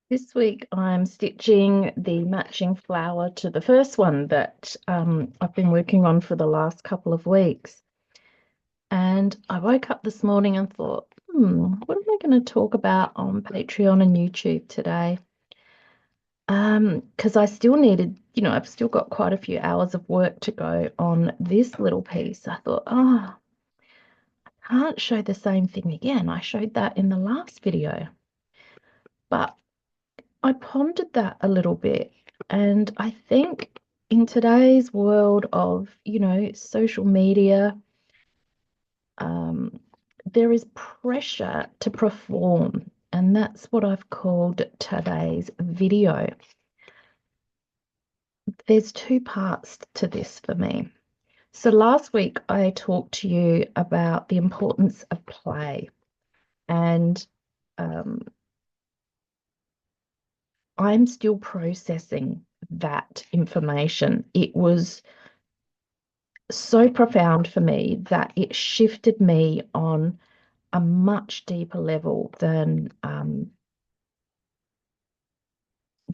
This week I'm stitching the matching flower to the first one that I've been working on for the last couple of weeks. And I woke up this morning and thought, what am I going to talk about on Patreon and YouTube today? Because I still needed, I've still got quite a few hours of work to go on this little piece. I thought, I can't show the same thing again. I showed that in the last video. But I pondered that a little bit, and I think in today's world of, social media, um, there is pressure to perform, and that's what I've called today's video. There's two parts to this for me. So last week I talked to you about the importance of play, and um, I'm still processing that information. It was so profound for me that it shifted me on a much deeper level than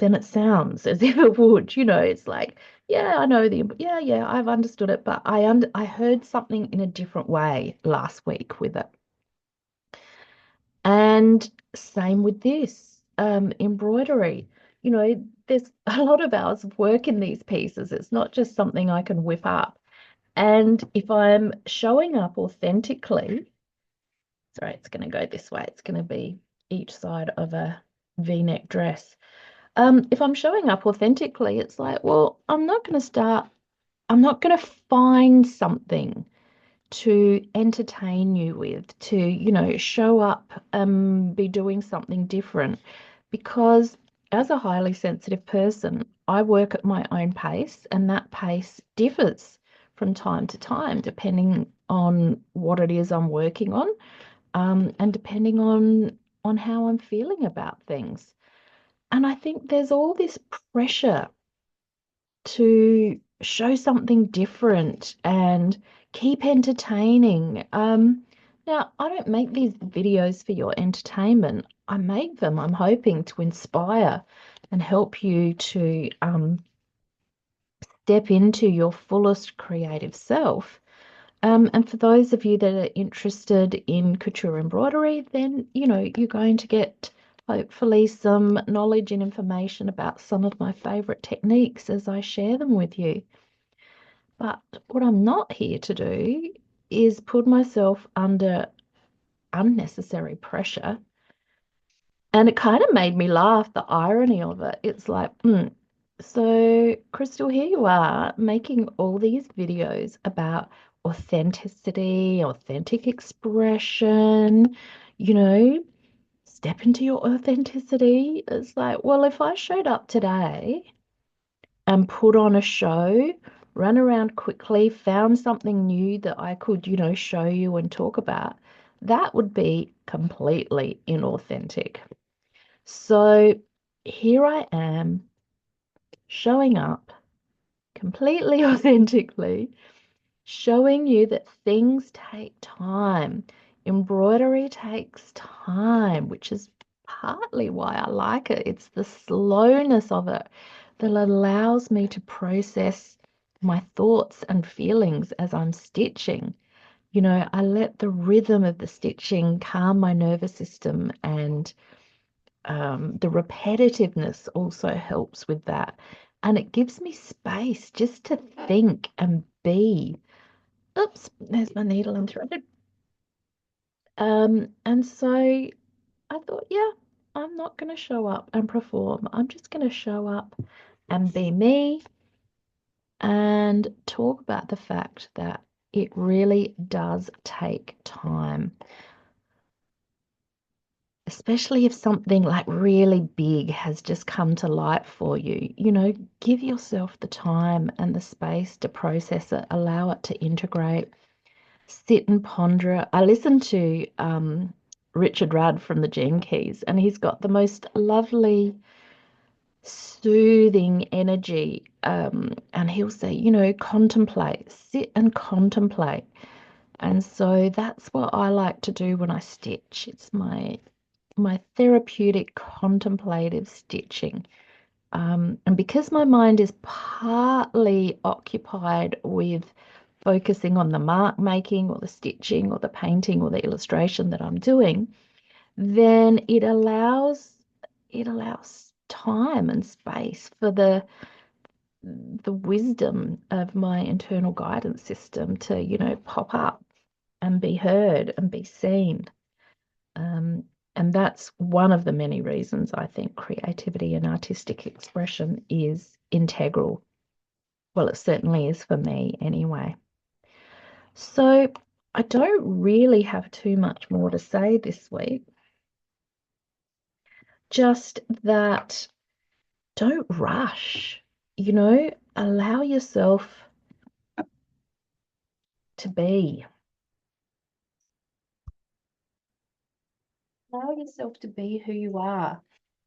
it sounds as if it would. It's like, yeah, I know yeah, I've understood it, but I heard something in a different way last week with it. And same with this, embroidery. There's a lot of hours of work in these pieces. It's not just something I can whip up. And if I'm showing up authentically, sorry, it's going to go this way. It's going to be each side of a V-neck dress. If I'm showing up authentically, it's like, well, I'm not going to find something to entertain you with, to, show up and be doing something different. Because as a highly sensitive person, I work at my own pace, and that pace differs from time to time, depending on what it is I'm working on, and depending on how I'm feeling about things. And I think there's all this pressure to show something different and keep entertaining. Now, I don't make these videos for your entertainment. I make them, I'm hoping, to inspire and help you to step into your fullest creative self. And for those of you that are interested in couture embroidery, then, you're going to get hopefully some knowledge and information about some of my favorite techniques as I share them with you. But what I'm not here to do is put myself under unnecessary pressure. And it kind of made me laugh, the irony of it. It's like, so Crystal, here you are making all these videos about authenticity, authentic expression, you know, step into your authenticity. It's like, well, if I showed up today and put on a show, run around quickly, found something new that I could, show you and talk about, that would be completely inauthentic. So here I am showing up completely authentically, showing you that things take time. Embroidery takes time, which is partly why I like it. It's the slowness of it that allows me to process my thoughts and feelings as I'm stitching. I let the rhythm of the stitching calm my nervous system, and the repetitiveness also helps with that. And it gives me space just to think and be. Oops, there's my needle and thread. And so I thought, yeah, I'm not going to show up and perform. I'm just going to show up and be me and talk about the fact that it really does take time, especially if something like really big has just come to light for you. Give yourself the time and the space to process it, allow it to integrate, sit and ponder it. I listened to Richard Rudd from the Gene Keys, and he's got the most lovely, soothing energy. And he'll say, contemplate, sit and contemplate. And so that's what I like to do when I stitch. It's my my therapeutic contemplative stitching. And because my mind is partly occupied with focusing on the mark making or the stitching or the painting or the illustration that I'm doing, then it allows time and space for the wisdom of my internal guidance system to, pop up and be heard and be seen. Um, and that's one of the many reasons I think creativity and artistic expression is integral. Well, it certainly is for me anyway. So I don't really have too much more to say this week. Just that don't rush, allow yourself to be. Allow yourself to be who you are.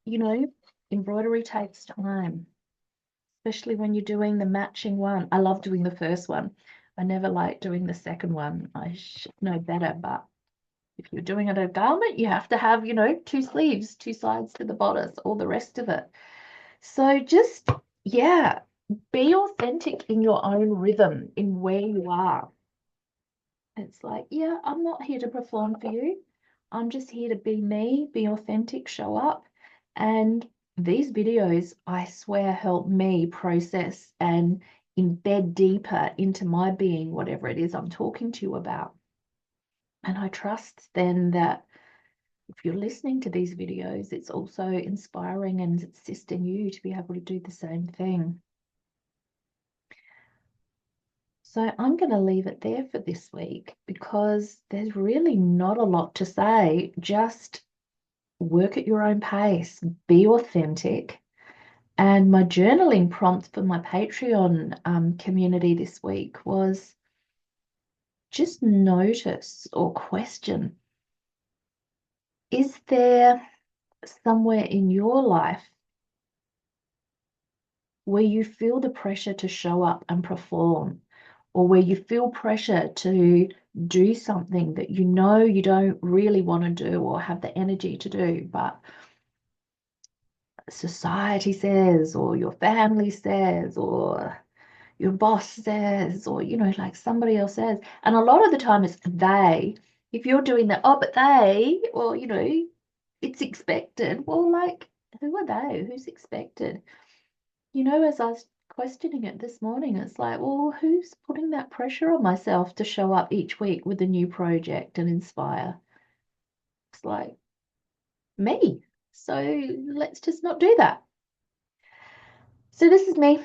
You know, embroidery takes time, especially when you're doing the matching one. I love doing the first one. I never like doing the second one. I should know better, but if you're doing it a garment, you have to have, two sleeves, two sides to the bodice, all the rest of it. So just, yeah, be authentic in your own rhythm, in where you are. It's like, yeah, I'm not here to perform for you. I'm just here to be me, be authentic, show up. And these videos, I swear, help me process and embed deeper into my being, whatever it is I'm talking to you about. And I trust then that if you're listening to these videos, it's also inspiring and assisting you to be able to do the same thing. So I'm going to leave it there for this week because there's really not a lot to say. Just work at your own pace, be authentic. And my journaling prompt for my Patreon community this week was just notice or question, is there somewhere in your life where you feel the pressure to show up and perform, or where you feel pressure to do something that you know you don't really want to do or have the energy to do, but society says, or your family says, or your boss says, or, like somebody else says. And a lot of the time it's they. If you're doing that, oh, but they, or, it's expected. Well, like, who are they? Who's expected? As I was questioning it this morning, it's like, well, who's putting that pressure on myself to show up each week with a new project and inspire? It's like me. So let's just not do that. So this is me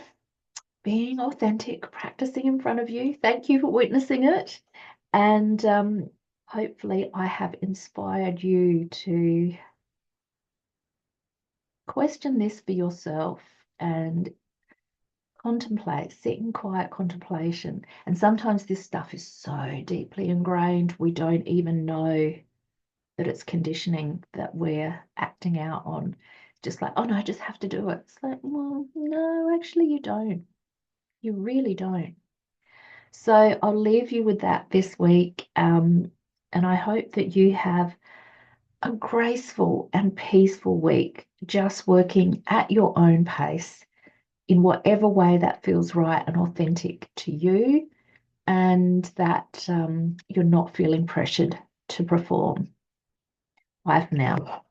being authentic, practicing in front of you. Thank you for witnessing it. And hopefully I have inspired you to question this for yourself and contemplate, sit in quiet contemplation. And sometimes this stuff is so deeply ingrained, we don't even know that it's conditioning that we're acting out on. Just like, oh no, I just have to do it. It's like, well, no, actually, you don't. You really don't. So I'll leave you with that this week. And I hope that you have a graceful and peaceful week, just working at your own pace in whatever way that feels right and authentic to you, and that you're not feeling pressured to perform. Bye for now.